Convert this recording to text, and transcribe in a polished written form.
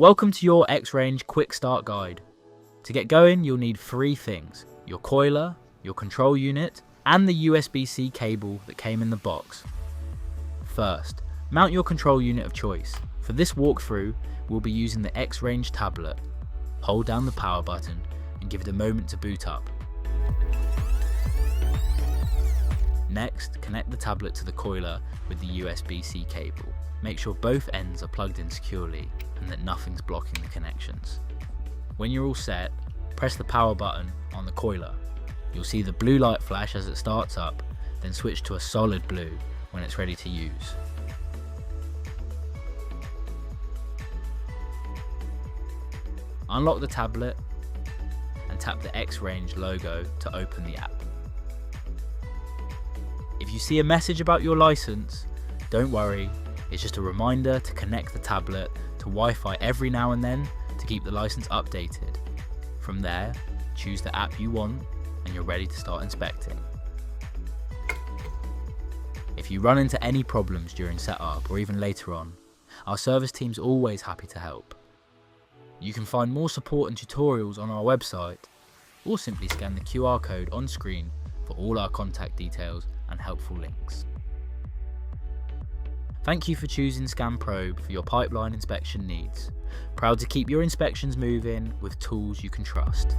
Welcome to your X-Range Quickstart guide. To get going, you'll need 3 things: your coiler, your control unit, and the USB-C cable that came in the box. First, mount your control unit of choice. For this walkthrough, we'll be using the X-Range tablet. Hold down the power button and give it a moment to boot up. Next, connect the tablet to the coiler with the USB-C cable. Make sure both ends are plugged in securely and that nothing's blocking the connections. When you're all set, press the power button on the coiler. You'll see the blue light flash as it starts up, then switch to a solid blue when it's ready to use. Unlock the tablet and tap the X-Range logo to open the app. If you see a message about your license, don't worry, it's just a reminder to connect the tablet to Wi-Fi every now and then to keep the license updated. From there, choose the app you want and you're ready to start inspecting. If you run into any problems during setup or even later on, our service team's always happy to help. You can find more support and tutorials on our website, or simply scan the QR code on screen for all our contact details and helpful links. Thank you for choosing Scanprobe for your pipeline inspection needs. Proud to keep your inspections moving with tools you can trust.